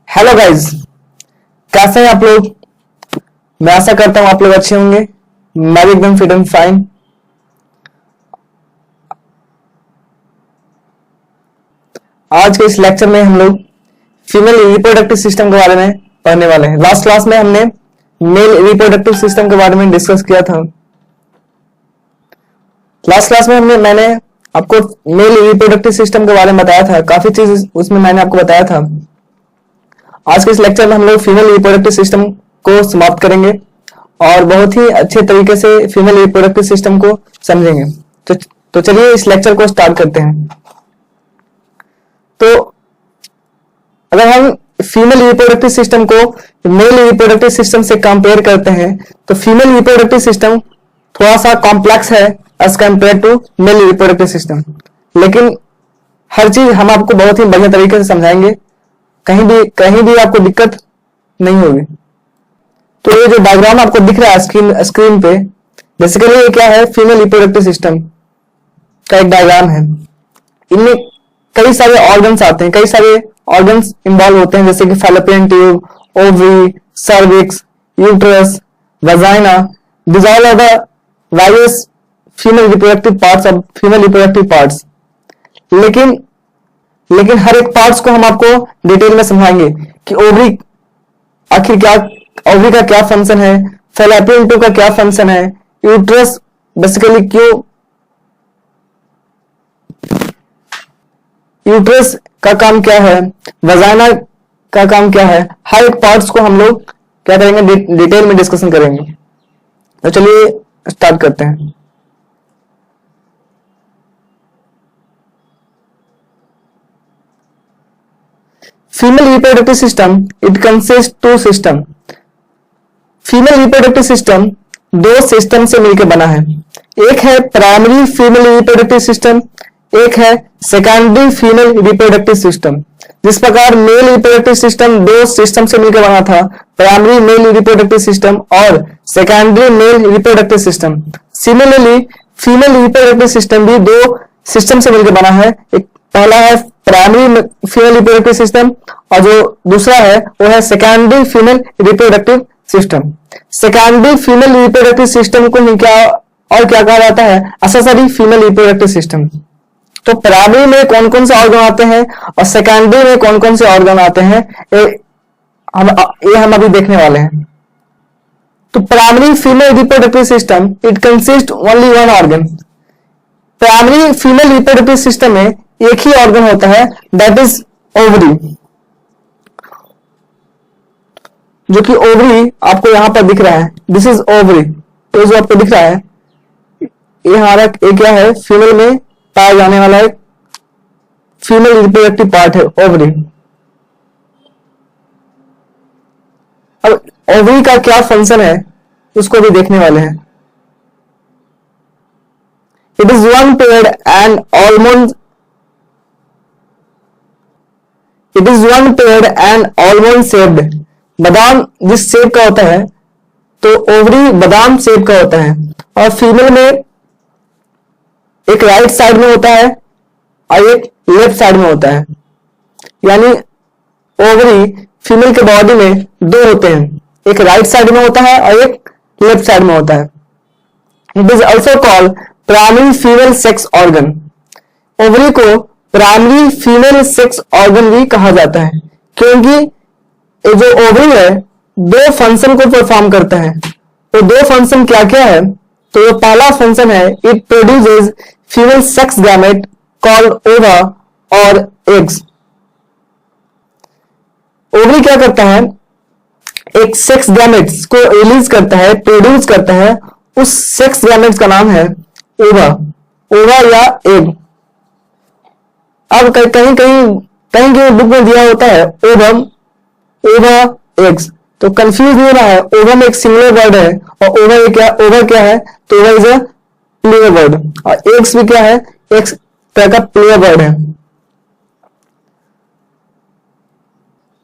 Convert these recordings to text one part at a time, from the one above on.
Hello guys, कैसे हैं आप लोग। मैं आशा करता हूं आप लोग अच्छे होंगे। मैं भी एकदम फिट एंड फाइन। आज के इस लेक्चर में हम लोग फीमेल रिप्रोडक्टिव सिस्टम के बारे में पढ़ने वाले हैं। लास्ट क्लास में हमने मेल रिप्रोडक्टिव सिस्टम के बारे में डिस्कस किया था। लास्ट क्लास में मैंने आपको मेल रिप्रोडक्टिव सिस्टम के बारे में बताया था। काफी चीज उसमें मैंने आपको बताया था। आज के इस लेक्चर में हम लोग फीमेल रिप्रोडक्टिव सिस्टम को समाप्त करेंगे और बहुत ही अच्छे तरीके से फीमेल रिप्रोडक्टिव सिस्टम को समझेंगे। तो चलिए इस लेक्चर को स्टार्ट करते हैं। तो अगर हम फीमेल रिप्रोडक्टिव सिस्टम को मेल रिप्रोडक्टिव सिस्टम से कंपेयर करते हैं तो फीमेल रिप्रोडक्टिव सिस्टम थोड़ा सा कॉम्प्लेक्स है as compare to male reproductive system, लेकिन हर चीज हम आपको बहुत ही बढ़िया तरीके से समझाएंगे। कहीं भी आपको दिक्कत नहीं होगी। तो ये जो डायग्राम आपको दिख रहा है स्क्रीन पे, बेसिकली ये क्या है, फीमेल रिप्रोडक्टिव सिस्टम का एक डायग्राम है। इनमें कई सारे ऑर्गन्स आते हैं, कई सारे ऑर्गन्स इंवॉल्व होते हैं, जैसे कि fallopian tube, ovary, cervix, uterus, vagina. This all are the various female reproductive parts of female reproductive parts. लेकिन हर एक पार्ट्स को हम आपको डिटेल में समझाएंगे कि ओवरी आखिर क्या, ओवरी का क्या फंक्शन है, फैलोपियन ट्यूब का क्या फंक्शन है, यूट्रस बेसिकली क्यों, यूट्रस का काम क्या है, वजाइना का काम क्या है। हर एक पार्ट्स को हम लोग क्या करेंगे, डिटेल में डिस्कशन करेंगे। तो चलिए स्टार्ट करते हैं। Female reproductive system it consist to system. Female reproductive system दो सिस्टम से मिलकर बना है। एक है प्राइमरी फीमेल रिप्रोडक्टिव सिस्टम, एक है सेकेंडरी फीमेल रिप्रोडक्टिव सिस्टम। जिस प्रकार मेल रिप्रोडक्टिव सिस्टम दो सिस्टम से मिलकर बना था, प्राइमरी मेल रिप्रोडक्टिव सिस्टम और secondary mail reproductive system, similarly female reproductive system भी दो सिस्टम से मिलकर बना है। एक पहला है प्राइमरी फीमेल रिप्रोडक्टिव सिस्टम और जो दूसरा है वो है secondary female reproductive system. Secondary female reproductive system को क्या कहा जाता है, एक्सेसरी फीमेल रिप्रोडक्टिव सिस्टम। तो प्राइमरी में कौन कौन से ऑर्गन आते हैं और सेकेंडरी में कौन कौन से ऑर्गन आते हैं, ये हम अभी देखने वाले हैं। तो primary female reproductive system it consist only one organ. Primary female reproductive system में एक ही ऑर्गन होता है, दैट इज ओवरी। जो कि ओवरी आपको यहां पर दिख रहा है, दिस इज ओवरी। तो जो आपको दिख रहा है ये हमारा एक क्या है, फीमेल में पाया जाने वाला एक फीमेल रिप्रोडक्टिव पार्ट है, ओवरी। अब ओवरी का क्या फंक्शन है उसको भी देखने वाले हैं। It is one paired and almond it is one paired and almond shaped. बादाम जिस शेप का होता है, तो ओवरी बादाम शेप का होता है और फीमेल में एक राइट साइड में होता है और एक लेफ्ट साइड में होता है। यानी ओवरी फीमेल के बॉडी में दो होते हैं, एक राइट साइड में होता है और एक लेफ्ट साइड में होता है। It is also called primary female sex organ. Ovary को प्राइमरी फीमेल सेक्स ऑर्गन भी कहा जाता है, क्योंकि जो ओवरी है दो फंक्शन को परफॉर्म करता है। तो दो फंक्शन क्या क्या है, तो जो पहला फंक्शन है, it produces female sex gamete called ओवा और एग्स। ओवरी क्या करता है, एक सेक्स गैमेट्स को रिलीज करता है, प्रोड्यूस करता है। उस सेक्स गैमेट्स का नाम है ओवा या एग। अब कहीं बुक में दिया होता है ओवम, ओवा, एग्स, तो कंफ्यूज नहीं रहा है। ओवम एक सिंगुलर वर्ड है और ओवर क्या है, तो ova is a plural word और एग्स भी क्या है, एक तरह का प्लूरल वर्ड है।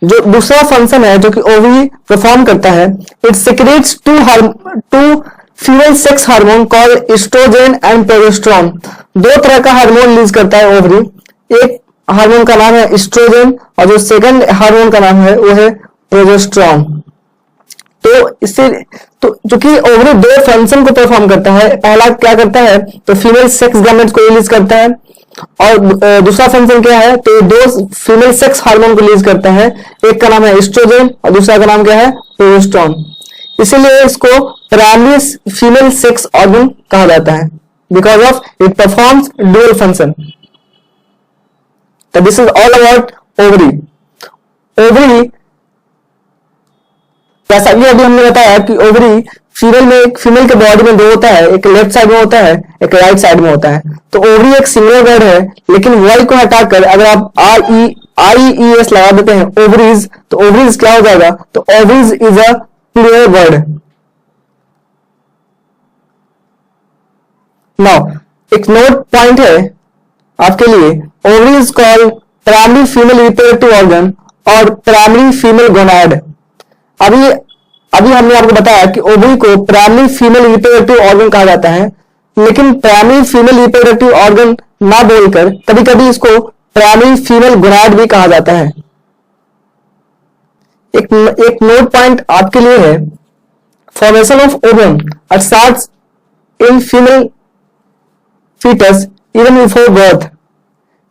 जो दूसरा फंक्शन है जो कि ओवरी परफॉर्म करता है, it secretes to female sex hormone called estrogen and progesterone. दो तरह का हार्मोन रिलीज करता है ओवरी, एक हार्मोन का नाम है एस्ट्रोजन और जो सेकंड हार्मोन का नाम है वो है प्रोजेस्टेरोन। तो इससे तो चूंकि ओवरी दो फंक्शन को परफॉर्म करता है, पहला क्या करता है तो फीमेल सेक्स गैमेट्स को रिलीज करता है और दूसरा फंक्शन क्या है तो दो फीमेल सेक्स हार्मोन को रिलीज करता है, एक का नाम है एस्ट्रोजन और दूसरा का नाम क्या है प्रोजेस्टेरोन। इसीलिए इसको प्राइमरी फीमेल सेक्स ऑर्गन कहा जाता है because of it performs dual function. तो this is all about ovary. Ovary जैसा कि अभी हमने बताया कि ओवरी फीमेल के बॉडी में दो होता है, एक लेफ्ट साइड में होता है एक राइट साइड में होता है। तो ओवरी एक सिंगल वर्ड है, लेकिन वाई को हटाकर अगर आप IES लगा देते हैं ओवरीज, तो ओवरीज क्या हो जाएगा तो ovaries is a plural word. Now एक नोट पॉइंट है आपके लिए, ovary is called primary female reproductive organ और प्राइमरी फीमेल गोनाड। अभी हमने आपको बताया कि ओवरी को प्राइमरी फीमेल रिप्रोडक्टिव ऑर्गन कहा जाता है, लेकिन प्राइमरी फीमेल रिप्रोडक्टिव ऑर्गन ना बोलकर कभी कभी इसको प्राइमरी फीमेल गोनाड भी कहा जाता है। एक नोट पॉइंट आपके लिए है, formation of ovum starts in female foetus even before birth.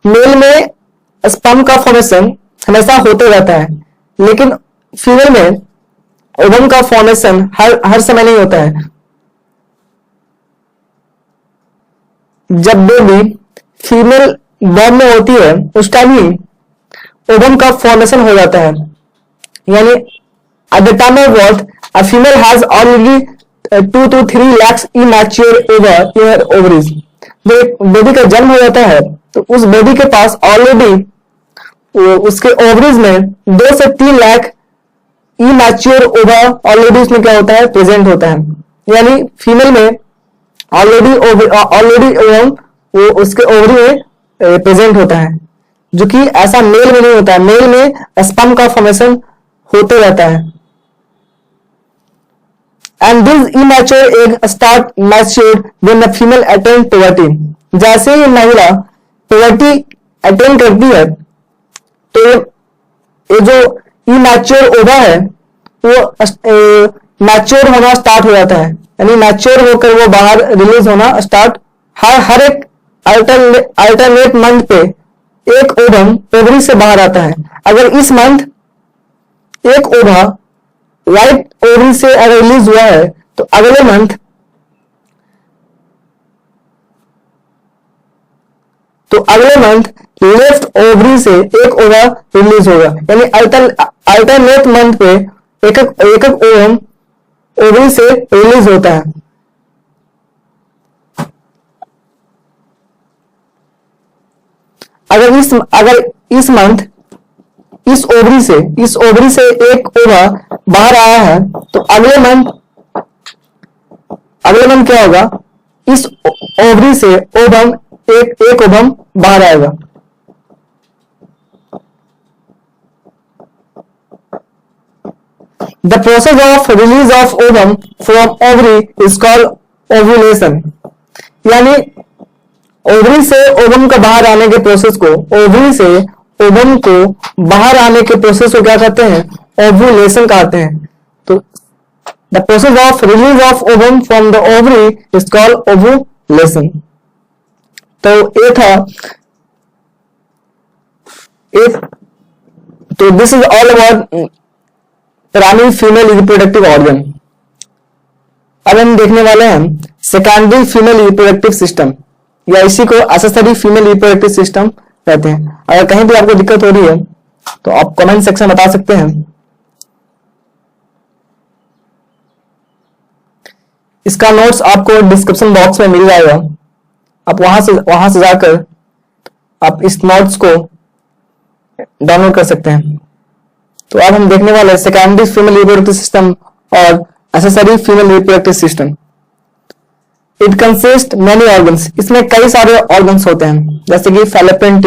Male में स्पर्म का फॉर्मेशन हमेशा होते रहता है, लेकिन फीमेल में ओवम का फॉर्मेशन हर समय नहीं होता है। जब बेबी फीमेल बॉर्न में होती है उस टाइम ही ओवम का फॉर्मेशन हो जाता है, यानी at the time of birth a female has already 2 to 3 lakhs immature over in her ovaries. जब बेबी का जन्म हो जाता है तो उस बेबी के पास ऑलरेडी उसके ओवरीज में 2 से 3 लाख इमैच्योर ओवर ऑलरेडी उसमें क्या होता है प्रेजेंट होता है, यानी फीमेल में ऑलरेडी ओवम वो उसके ओवरी में प्रेजेंट होता है, जो कि ऐसा मेल में नहीं होता है। मेल में स्पर्म का फॉर्मेशन होते रहता है। And this immature egg start mature when the female attain puberty. जैसे ही महिला पुबर्टी अटेन करती है तो ये जो इमैच्योर ओवा है वो मैच्योर होना स्टार्ट हो जाता है, यानी मैच्योर होकर वो बाहर रिलीज होना स्टार्ट। हर एक अल्टरनेट मंथ पे एक ओवम ओवरी से बाहर आता है। अगर इस मंथ एक ओवा राइट ओवरी से अगर रिलीज हुआ है तो अगले मंथ लेफ्ट ओवरी से एक ओवा रिलीज होगा, यानी अल्टरनेट मंथ पे एक ओवम ओवरी से रिलीज होता है। अगर इस मंथ इस ओवरी से एक ओवा बाहर आया है तो अगले मंथ क्या होगा, इस ओवरी से ओवम एक ओवम बाहर आएगा। The process of release of ovum from ovary is called ovulation। यानी ओवरी से ओवम का बाहर आने के प्रोसेस को, ओवरी से ओवम को बाहर आने के प्रोसेस को क्या कहते हैं, ओव्यूलेशन कहते हैं। तो the process of release of ovum from the ovary is called ovulation. तो ये था तो this is all about primary female reproductive organ. अब हम देखने वाले हैं सेकेंडरी फीमेल रिप्रोडक्टिव सिस्टम, या इसी को एक्सेसरी फीमेल रिप्रोडक्टिव सिस्टम कहते हैं। अगर कहीं भी आपको दिक्कत हो रही है तो आप कमेंट सेक्शन में बता सकते हैं। इसका नोट्स आपको डिस्क्रिप्शन बॉक्स में मिल जाएगा, आप वहां से जाकर आप इस नोट्स को डाउनलोड कर सकते हैं। तो अब हम देखने वाले हैं सेकेंडरी फीमेल रिप्रोडक्टिव सिस्टम और accessory female reproductive system. It consist many organs. इसमें कई सारे ऑर्गन्स होते हैं, जैसे कि फैलोपियन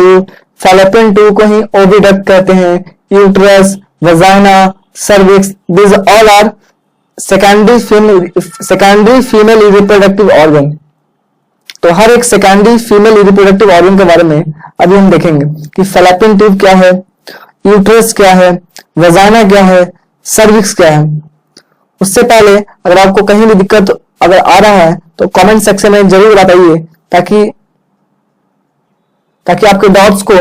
ट्यूब को ही ओविडक्ट कहते हैं, uterus, vagina, cervix, this all are secondary female reproductive organ. तो हर एक सेकेंडरी फीमेल रिप्रोडक्टिव ऑर्गन के बारे में अभी हम देखेंगे कि फैलोपियन ट्यूब क्या है, यूट्रस क्या है, वजाना क्या है, सर्विक्स क्या है। उससे पहले अगर आपको कहीं भी दिक्कत अगर आ रहा है तो कमेंट सेक्शन में जरूर बताइए, ताकि ताकि आपके डाउट्स को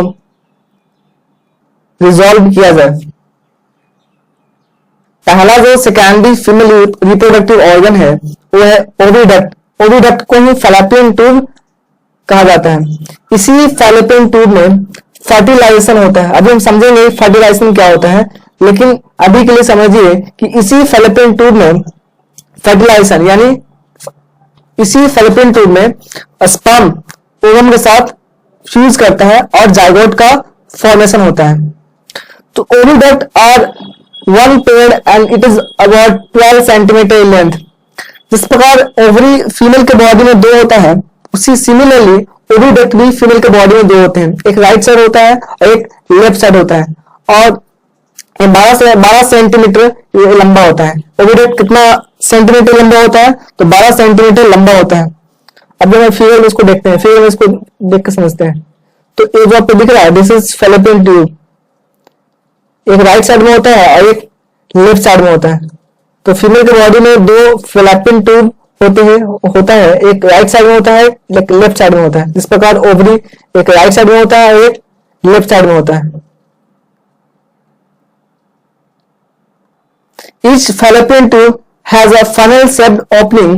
रिजॉल्व किया जाए। पहला जो सेकेंडरी फीमेल रिप्रोडक्टिव ऑर्गन है वो है ओविडक्ट। ओविडक्ट को ही फैलोपियन ट्यूब कहा जाता है। इसी फैलोपियन ट्यूब में फर्टिलाइजेशन होता है। अभी हम समझेंगे फर्टिलाइजेशन क्या होता है, लेकिन अभी के लिए समझिए कि इसी फैलोपियन ट्यूब में फर्टिलाइजेशन यानी इसी फैलोपियन ट्यूब में स्पर्म ओवम के साथ फ्यूज करता है और जाइगोट का फॉर्मेशन होता है। तो oviduct are one paired and it is about 12 centimetre in length. जिस प्रकार ओवरी फीमेल के बॉडी में 2 होता है, उसी सिमिलरली ओविडक्ट भी फीमेल के बॉडी में 2 होते हैं। एक राइट साइड होता है और एक लेफ्ट साइड होता है, और 12 सेंटीमीटर लंबा होता है। ओविडक्ट कितना सेंटीमीटर लंबा होता है? तो 12 सेंटीमीटर लंबा होता है। अब जब हम फिगर में इसको देखते हैं, फिगर में इसको देख के समझते हैं। तो ये जो आपको दिख रहा है, दिस इज फैलोपियन ट्यूब। एक राइट साइड में होता है और एक लेफ्ट साइड में होता है। तो फीमेल के बॉडी में 2 फैलोपियन ट्यूब होता है, एक राइट साइड में होता है, एक लेफ्ट साइड में होता है। जिस प्रकार ओवरी एक राइट साइड में होता है और एक लेफ्ट साइड में होता है। Each fallopian tube has a funnel-shaped opening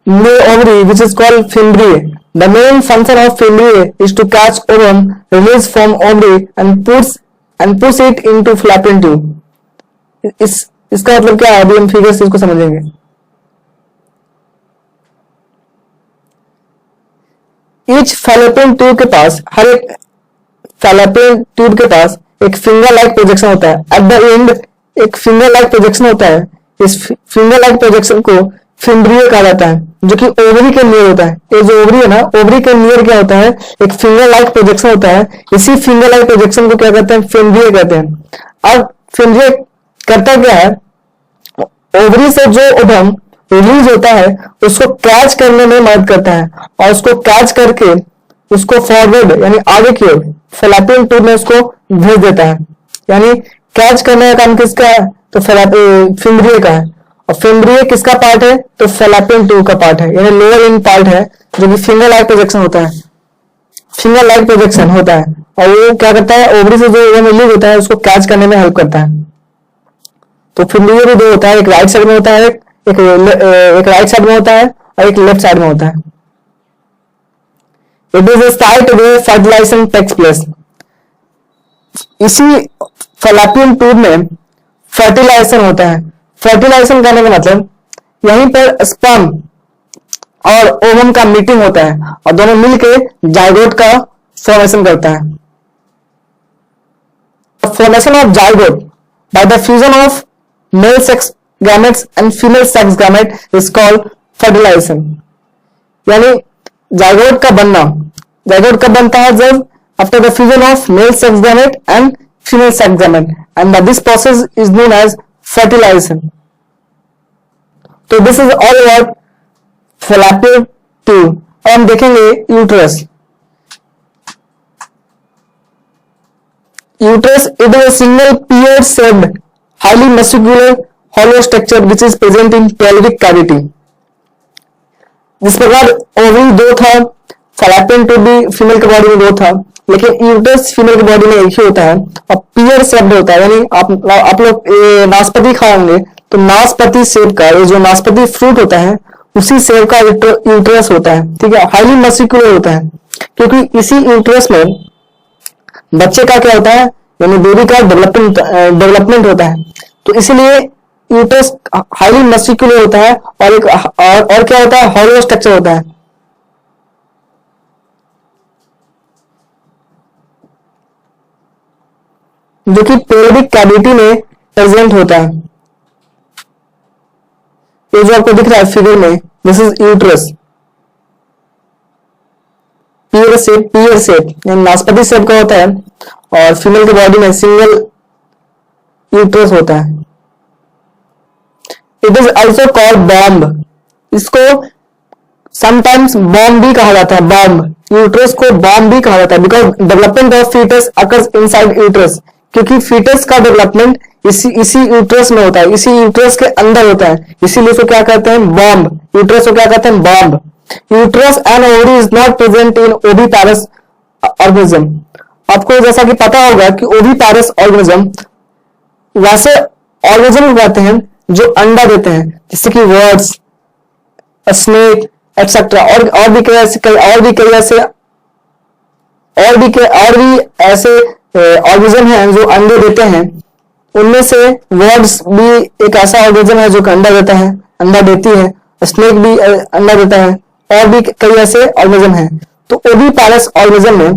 near ovary, which is called fimbriae. The main function of fimbriae is to catch ovum released from ovary and push it into fallopian tube. इसका मतलब क्या है? अभी हम figure से इसको समझेंगे। Each fallopian tube के पास, हर एक fallopian tube के पास एक फिंगर लाइक प्रोजेक्शन होता है। एट द एंड एक फिंगर लाइक प्रोजेक्शन होता है। इस फिंगर लाइक प्रोजेक्शन को फिम्ब्रिए कहा जाता है, जो कि ओवरी के नियर होता है। ये जो ओवरी है ना, ओवरी के नियर क्या होता है? एक फिंगर लाइक प्रोजेक्शन होता है। इसी फिंगर लाइक प्रोजेक्शन को क्या कहते हैं? फिम्ब्रिए कहते हैं। अब फिम्ब्रिए करता क्या है? ओवरी से जो ओवम रिलीज होता है उसको कैच करने में मदद करता है, और उसको कैच करके उसको फॉरवर्ड यानी आगे की ओर फैलोपियन ट्यूब में उसको भेज देता है। यानी कैच करने का काम किसका है? तो फिम्ब्रिए का है। और फिम्ब्रिए किसका पार्ट है? तो फैलोपियन ट्यूब का पार्ट है, यानी लोअर इन पार्ट है, जो कि फिंगर लाइक प्रोजेक्शन होता है। फिंगर लाइक प्रोजेक्शन होता है, और वो क्या करता है? ओवरी से जो रिलीज होता है उसको कैच करने में हेल्प करता है। तो फिम्ब्रिए भी 2 होता है, एक राइट साइड में होता है, एक राइट साइड में होता है और एक लेफ्ट साइड में होता है। It is a site where fertilization takes place. इसी फैलोपियन ट्यूब में फर्टिलाइजेशन होता है। फर्टिलाइजेशन करने का मतलब यहीं पर स्पर्म और ओवम का मीटिंग होता है, और दोनों मिलके जाइगोट का फॉर्मेशन करता है। Formation of zygote by the fusion of male sex gametes and female sex gamete is called fertilization. यानी जाइगोट का बनना, जाइगोट कब बनता है? जब after the fusion of male sex gamete and female sex gamete, and this process is known as fertilization. तो this is all about fallopian tube. अब हम देखेंगे uterus. Uterus, it is a single pear-shaped, highly muscular, hollow structure which is present in pelvic cavity. जिस प्रकार ovary 2 था, fallopian tube भी female के body में 2 था, लेकिन यूट्रस फीमेल के बॉडी में एक ही होता है, और पियर शेप्ड होता है। यानी आप लोग नाशपाती खाओगे तो नाशपाती शेप का, ये जो नाशपाती फ्रूट होता है उसी शेप का यूट्रस होता है। ठीक है, हाईली मस्कुलर होता है, क्योंकि इसी यूट्रस में बच्चे का क्या होता है? यानी बेबी का डेवलपमेंट होता है। तो इसलिए यूट्रस हाईली मस्कुलर होता है, और एक और क्या होता है? हॉलो स्ट्रक्चर होता है। जो कि पेल्विक कैविटी में प्रेजेंट होता है। ये जो आपको दिख रहा है फिगर में, this is uterus. Peer shape यानी नाशपाती शेप का होता है, और फीमेल के बॉडी में सिंगल यूट्रस होता है। It is also called bomb. इसको समटाइम्स बॉम्ब भी कहा जाता है, बॉम्ब, यूट्रस को बॉम्ब भी कहा जाता है, because development of foetus occurs inside uterus, क्योंकि फीटस का डेवलपमेंट इसी यूट्रस में होता है, इसी यूट्रस के अंदर होता है, इसीलिए उसको क्या कहते हैं, बॉम्ब, यूट्रस को क्या कहते हैं, womb. Uterus and ovary is not present in oviparous organism. आपको जैसा कि पता होगा कि ओविपारस ऑर्गेनिज्म वैसे ऑर्गेनिज्म कहते हैं जो अंडा देते हैं, जैसे कि वर्ड्स, स्नेक एक्सेट्रा, और भी कई ऐसे ऑर्गेनिज्म हैं जो अंडे देते हैं। उनमें से वर्ड्स भी एक ऐसा ऑर्गेनिज्म है जो अंडा देता है, अंडा देती है, स्नेक भी अंडा देता है, और भी कई ऐसे ऑर्गेनिज्म हैं। तो ओविपारस ऑर्गेनिज्म में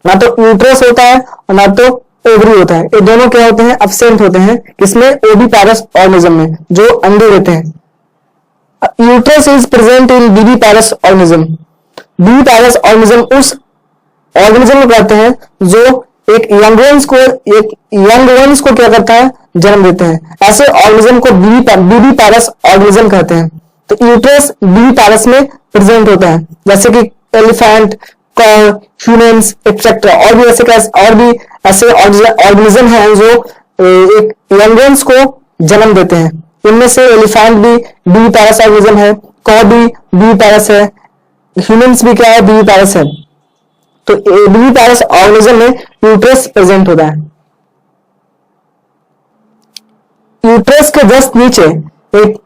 ना तो यूट्रस होता है और ना तो ओवरी होता है, ये दोनों क्या होते हैं, एब्सेंट होते हैं, किसमें, ओविपारस ऑर्गेनिज्म में जो अंडे देते हैं। Uterus is present in viviparous organism. Viviparous organism उस ऑर्गेनिज्म को कहते हैं जो एक यंग वंस को क्या करता है, जन्म देते हैं। ऐसे ऑर्गेनिज्म को विविपारस ऑर्गेनिज्म कहते हैं। तो यूट्रस विविपारस में प्रेजेंट होता है, जैसे कि एलिफेंट, कॉ, ह्यूमंस एक्सेट्रा, और भी ऐसे ऑर्गेनिज्म हैं जो एक यंग वंस को जन्म देते हैं। इनमें से एलिफेंट भी विविपारस ऑर्गेनिज्म है, कॉ भी विविपारस है, ह्यूमंस भी क्या है, विविपारस है। तो विविपारस ऑर्गेनिज्म में यूट्रस प्रेजेंट होता है। यूट्रस के जस्ट नीचे एक,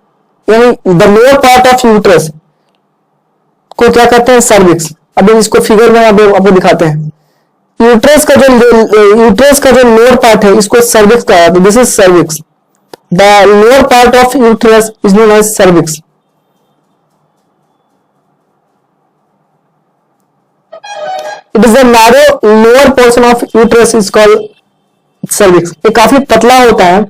यानी the lower part of uterus को क्या कहते हैं, सर्विक्स। अभी इसको फिगर में आपको दिखाते हैं। यूट्रस का जो लोअर पार्ट है इसको सर्विक्स कहा जाता है। This is cervix. The lower part of uterus is known as cervix. It is the narrow lower portion of uterus is called cervix. ये काफी पतला होता है,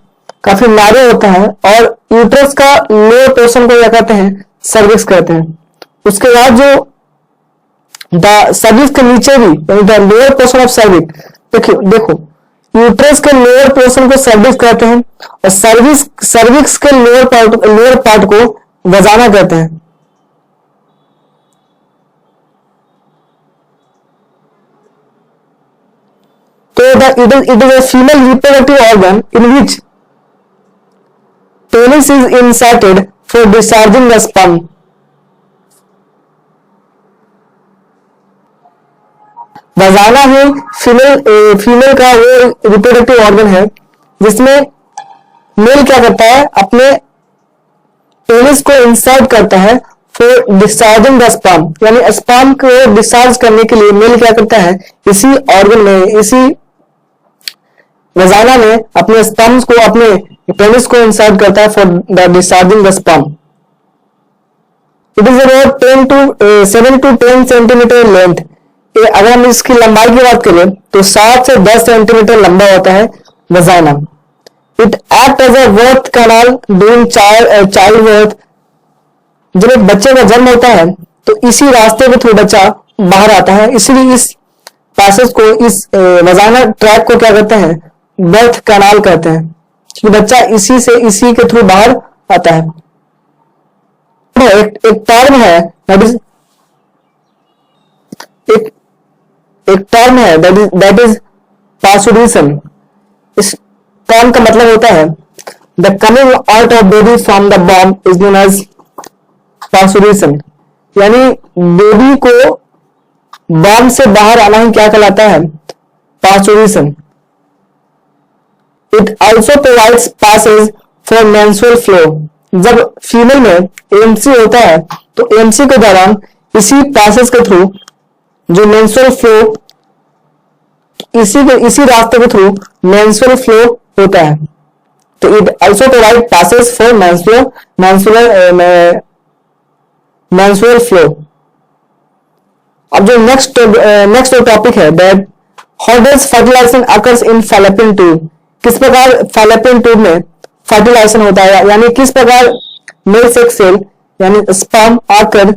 काफी नैरो होता है, और यूट्रस का लोअर पोर्शन को क्या कहते हैं, सर्विक्स कहते हैं। उसके बाद जो द सर्विक्स के नीचे भी, यानी the lower portion of cervix, देखो यूट्रस के लोअर पोर्शन को सर्विक्स कहते हैं, और सर्विक्स के लोअर पार्ट को वजाना कहते हैं। तो it is a female reproductive organ in which penis is inserted for discharging the sperm. वजाना he female का वो रिप्रोडक्टिव ऑर्गन है जिसमें मेल क्या करता है, अपने पेनिस को इंसर्ट करता है फॉर डिस्चार्जिंग द स्पर्म, यानी स्पर्म को डिस्चार्ज करने के लिए मेल क्या करता है, इसी ऑर्गन में, इसी वजाना में अपने स्पर्म्स को, अपने पेनिस को इंसर्ट करता है for the discharging the sperm. It is about 7 to 10 centimetre length. अगर हम इसकी लंबाई की बात करें तो 7 से 10 सेंटीमीटर लंबा होता है vagina. It act as a birth canal during child birth. जब एक बच्चे का जन्म होता है तो इसी रास्ते के थ्रू बच्चा बाहर आता है, इसलिए इस पैसेज को, इस वजाना ट्रैक को क्या कहते हैं, बर्थ कैनाल कहते हैं, कि बच्चा इसी के थ्रू बाहर आता है। एक टर्म है दैट इज पार्सुडेशन। इस टर्म का मतलब होता है the coming out of baby from the womb is known as parturition, यानी बेबी को बॉम्ब से बाहर आना ही क्या कहलाता है, parturition. It also provides passage for menstrual flow. जब फीमेल में एएमसी होता है तो एएमसी के दौरान इसी पैसेज के थ्रू जो मेंस्ट्रुअल फ्लो, इसी रास्ते के थ्रू मेंस्ट्रुअल फ्लो होता है। तो it also provide passage for menstrual flow. अब जो नेक्स्ट टॉपिक है, that how does fertilisation occurs in fallopian tube. किस प्रकार फैलोपियन ट्यूब में फर्टिलाइजेशन होता है, यानी किस प्रकार मेल सेक्स सेल यानी स्पर्म आकर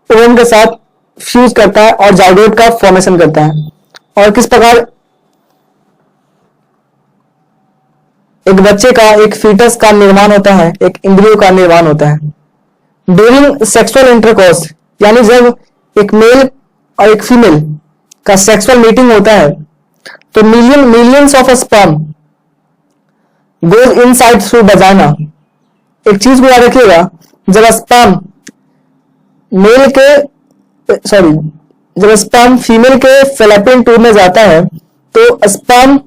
ओवम के साथ फ्यूज करता है और जाइगोट का फॉर्मेशन करता है, और किस प्रकार एक बच्चे का, एक फीटस का निर्माण होता है, एक इंद्रियों का निर्माण होता है। ड्यूरिंग सेक्सुअल इंटरकोर्स, यानी जब एक मेल और एक फीमेल का सेक्सुअल मीटिंग होता है तो millions of sperm goes inside through vagina. एक चीज को याद रखिएगा, जब स्पर्म मेल के सॉरी जब स्पर्म फीमेल के फैलोपियन ट्यूब में जाता है तो स्पर्म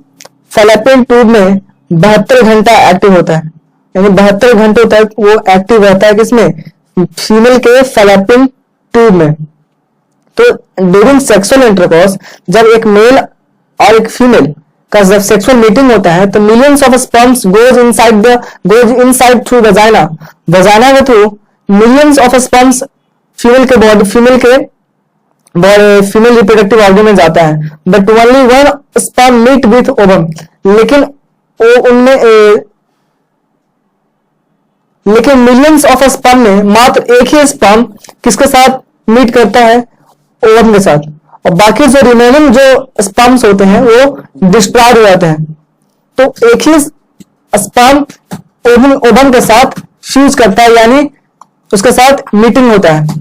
फैलोपियन ट्यूब में 72 घंटा एक्टिव होता है, यानी 72 घंटों तक वो एक्टिव रहता है किसमें, फीमेल के फैलोपियन ट्यूब में। तो ड्यूरिंग सेक्सुअल इंटरकोर्स जब एक मेल और एक फीमेल का जब सेक्सुअल मीटिंग होता है तो millions of sperms goes inside through vagina के through millions of sperms female reproductive organ में जाता है, but only one sperm meet with ovum. लेकिन मिलियंस ऑफ स्पर्म में मात्र एक ही स्पर्म किसके साथ मीट करता है, ओवम के साथ, और बाकी जो रिमेनिंग जो स्पर्म्स होते हैं वो डिस्ट्रॉयड हो जाते हैं। तो एक ही स्पर्म ओवम के साथ फ्यूज करता है, यानी उसके साथ मीटिंग होता है।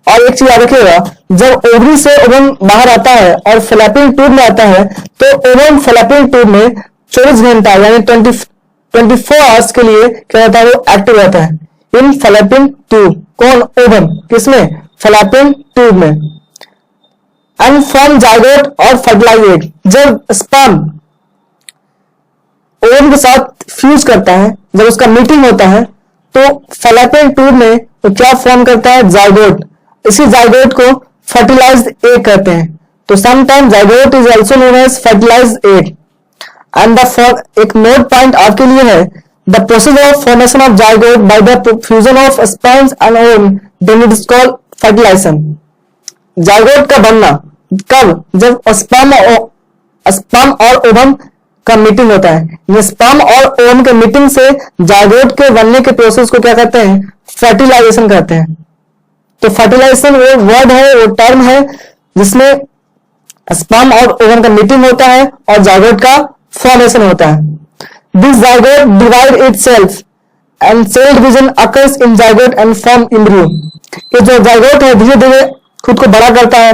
और एक चीज याद रखिएगा, जब ओवरी से ओवम बाहर आता है और फैलोपियन ट्यूब में आता है तो ओवम फैलोपियन ट्यूब में 24 घंटा यानी 24 आवर्स के लिए क्या रहता है, वो एक्टिव रहता है इन फैलोपियन ट्यूब। कौन, ओवम, किसमें, फैलोपियन ट्यूब में। एंड फ्रॉम जाइगोट और फर्टिलाइज, जब स्पर्म ओवम के साथ फ्यूज करता है, जब उसका मीटिंग होता है तो फैलोपियन ट्यूब में वो क्या फॉर्म करता है, जाइगोट। इसी जाइगोट को फर्टिलाइज्ड एग कहते हैं। तो sometime zygote is also known as fertilised egg. And एक नोट पॉइंट आपके लिए है, the process of formation of zygote by the fusion of sperms and ovum, then it is called fertilisation. Zygote का बनना कब, जब स्पर्म और ovum का मीटिंग होता है। स्पर्म और ओवम के मीटिंग से जाइगोट के बनने के प्रोसेस को क्या कहते हैं, फर्टिलाइजेशन कहते हैं। तो फर्टिलाइजेशन वो वर्ड है, वो टर्म है जिसमें स्पर्म और ओवम का मीटिंग होता है और जाइगोट का फॉर्मेशन होता है। This zygote divide itself and cell division occurs in zygote and form embryo. ये जो जाइगोट है धीरे धीरे खुद को बड़ा करता है,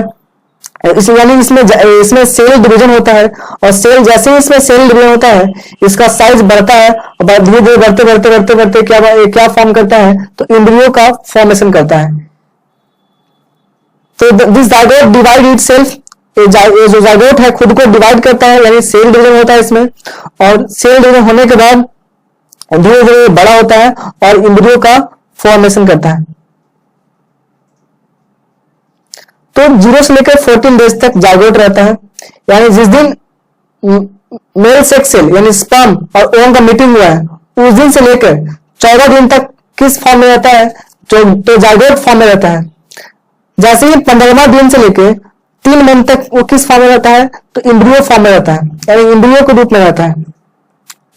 यानी इसमें सेल डिवीजन होता है, और सेल जैसे ही इसमें सेल डिवीजन होता है इसका साइज बढ़ता है और धीरे धीरे बढ़ते क्या फॉर्म करता है, तो एम्ब्रियो का फॉर्मेशन करता है। तो दिस जाइगोट डिवाइड इटसेल्फ, ये जो जाइगोट है खुद को डिवाइड करता है, यानी सेल डिवीजन होता है इसमें, और सेल डिवीजन होने के बाद धीरे धीरे बड़ा होता है और एम्ब्रियो का फॉर्मेशन करता है। तो 0 से लेकर 14 डेज तक जाइगोट रहता है, यानी जिस दिन मेल सेक्स सेल यानी स्पर्म और ओवम का मीटिंग हुआ है उस दिन से लेकर 14 दिन तक किस फॉर्म में रहता है, तो जाइगोट फॉर्म में रहता है। जैसे ही 15वां दिन से लेकर 3 मंथ तक वो किस फॉर्म में रहता है, तो एम्ब्रियो फॉर्म में रहता है, यानी एम्ब्रियो के रूप में रहता है।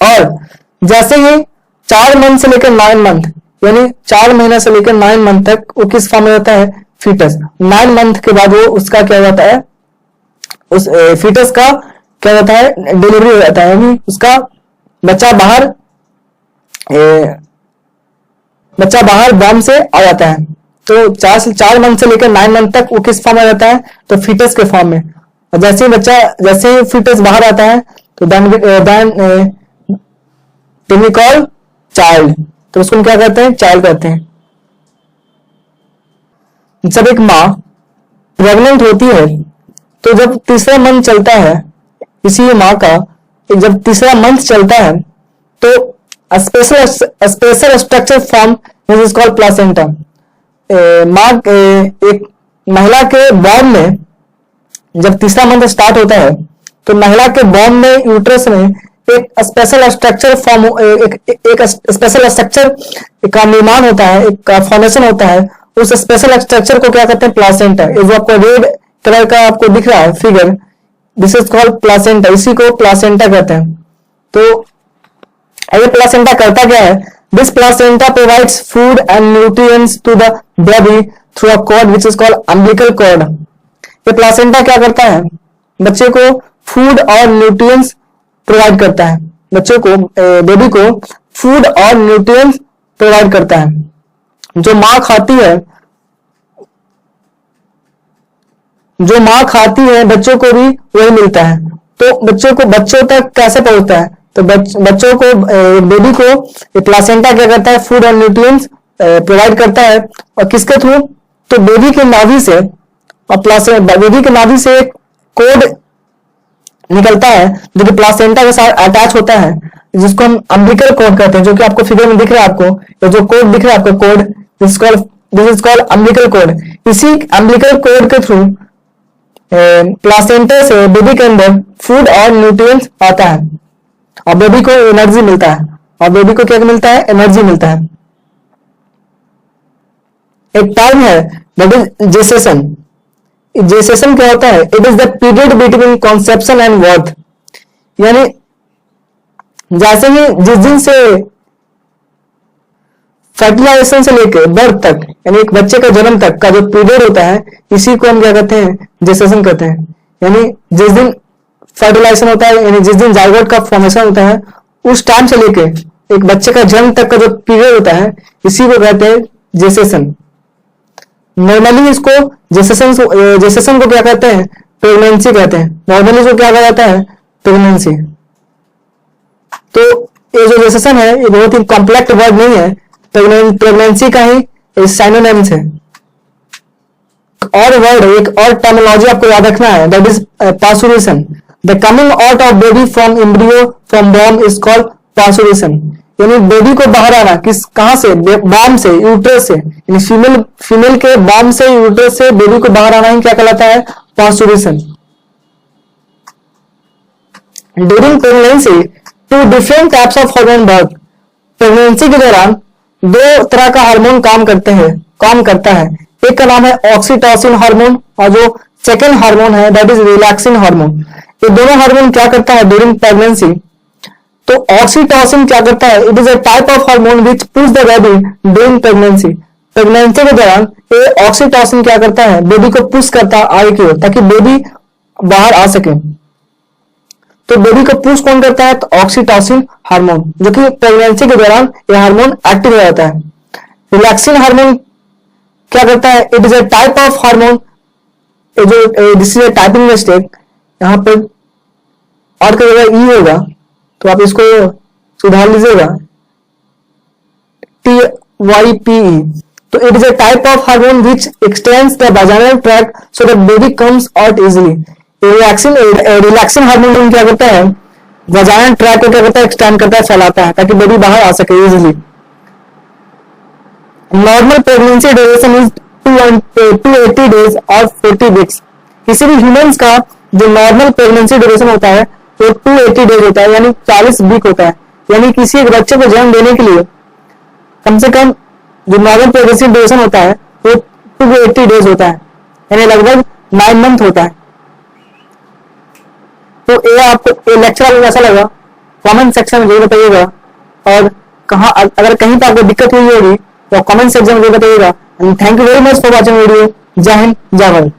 और जैसे ही 4 मंथ से लेकर 9 मंथ यानी 4 महीना से लेकर 9 मंथ तक वो किस फॉर्म में रहता है, फीटस। 9 मंथ के बाद वो उसका क्या होता है, उस फीटस का क्या होता है, डिलीवरी हो जाता है, यानी उसका बच्चा बाहर बॉम्ब से आ जाता है। तो 4 मंथ से लेकर 9 मंथ तक वो किस फॉर्म में रहता है, तो फीटस के फॉर्म में। और जैसे ही फीटस बाहर आता है तो देन वी कॉल चाइल्ड, तो उसको क्या कहते हैं, चाइल्ड कहते हैं। जब एक माँ प्रेग्नेंट होती है तो जब तीसरा मंथ चलता है, इसी माँ का जब तीसरा मंथ चलता है तो special structure form is called placenta. माँ एक महिला के बॉर्न में जब तीसरा मंथ स्टार्ट होता है तो महिला के बॉर्न में यूट्रस में एक स्पेशल स्ट्रक्चर फॉर्म एक स्पेशल स्ट्रक्चर का निर्माण होता है, एक फॉर्मेशन होता है। उस स्पेशल स्ट्रक्चर को क्या कहते हैं, प्लासेंटा। ये जो आपको रेड कलर का आपको दिख रहा है figure, this is called placenta, इसी को प्लासेंटा कहते हैं। तो ये प्लासेंटा करता क्या है, this placenta provides food and nutrients to the baby through a cord which is called umbilical cord. ये प्लासेंटा क्या करता है, बच्चे को फूड और न्यूट्रिएंट्स प्रोवाइड करता है, बच्चे को बेबी को फूड और न्यूट्रिएंट्स प्रोवाइड करता है। जो माँ खाती है जो माँ खाती है बच्चों को भी वही मिलता है। तो बच्चों तक कैसे पहुंचता है? तो बच्चों को, बेबी को प्लासेंटा क्या करता है? फूड और न्यूट्रिएंट्स प्रोवाइड करता है। और किसके थ्रू? तो बेबी के नाभि से, और बेबी के नाभि से एक कोड निकलता है जो कि प्लासेंटा के साथ अटैच होता है, जिसको हम अम्बिलिकल कोड कहते हैं, जो कि आपको फिगर में दिख रहा है। आपको ये जो कोड दिख रहा है, आपको code, this is called umbilical cord. इसी अम्बिलिकल कोड के थ्रू प्लासेंटा से बेबी के अंदर फूड और न्यूट्रिएंट्स आता है और बेबी को एनर्जी मिलता है। और बेबी को क्या मिलता है? एनर्जी मिलता है। एक टर्म है दैट इज जेसेशन। जेसेशन क्या होता है? It is the period between conception and birth. यानी जैसे ही जिस दिन से फर्टिलाइजेशन से लेकर बर्थ तक, यानी एक बच्चे का जन्म तक का जो पीरियड होता है, इसी को हम क्या कहते हैं? जेसेशन कहते हैं। यानी जिस दिन फर्टिलाइजेशन होता है, यानी जिस दिन जाइगोट का फॉर्मेशन होता है, उस टाइम से लेके एक बच्चे का जन्म तक का जो पीरियड होता है, इसी को कहते हैं जेसेशन। नॉर्मली इसको जेसेशन को क्या कहते हैं? प्रेगनेंसी कहते हैं। नॉर्मली इसको क्या कहा जाता है? प्रेगनेंसी। तो ये जो जेसेशन है, ये बहुत ही कॉम्प्लेक्स वर्ड नहीं है, प्रेगनेंसी का ही साइनोनिम्स है। और वर्ड, एक और टर्मिनोलॉजी आपको याद रखना है, that is parturition. The coming out of baby from embryo from born is called parturition. यानी बेबी को बाहर आना, कहां से? बॉर्न से, यूट्रस से। यानी फीमेल के बॉर्न से, यूट्रस से बेबी को बाहर आना ही क्या कहलाता है? Parturition. During pregnancy two different types of hormone work. Pregnancy के दौरान दो तरह का हार्मोन काम करता है। एक का नाम है ऑक्सीटोसिन हार्मोन, और जो सेकेंड हार्मोन है दैट इज रिलैक्सिन हार्मोन। ये दोनों हार्मोन क्या करता है ड्यूरिंग प्रेगनेंसी? तो ऑक्सीटोसिन क्या करता है? It is a type of hormone which push the baby during pregnancy. Pregnancy के दौरान ये ऑक्सीटोसिन क्या करता है? बेबी को पुश करता है आगे की ओर, ताकि बेबी बाहर आ सके। तो बेबी को पुश कौन करता है? तो ऑक्सीटोसिन हार्मोन, जो कि प्रेगनेंसी के दौरान यह हार्मोन एक्टिव हो जाता है। रिलैक्सिन हार्मोन क्या करता है? It is a type of hormone, this is a typing mistake, यहाँ पे और की जगह ई होगा, तो आप इसको सुधार लीजिएगा, TYPE। तो it is a type of hormone which x tends the वाजाइनल tract so that baby comes out easily. Relaxin hormone क्या करता है? वाजाइनल ट्रैक्ट को क्या करता है? एक्सटेंड करता है, फैलाता है, ताकि बेबी बाहर आ सके easily. Normal pregnancy duration is 280 days और 40 वीक्स। किसी भी ह्यूमंस का जो नॉर्मल प्रेगनेंसी ड्यूरेशन होता है वो 280 डेज होता है, यानी 40 वीक होता है। यानी किसी एक बच्चे को जन्म देने के लिए कम से कम जो नॉर्मल प्रेगनेंसी ड्यूरेशन होता है वो 280 डेज होता है, यानी लगभग 9 मंथ होता है। तो ये आपको ये लेक्चर आपको कैसा लगा? कमेंट सेक्शन में जरूर बताइएगा, और अगर कहीं पर आपको दिक्कत हुई होगी तो कमेंट सेक्शन में जरूर बताइएगा। And thank you very much for watching video. जय हिंद, जय भारत।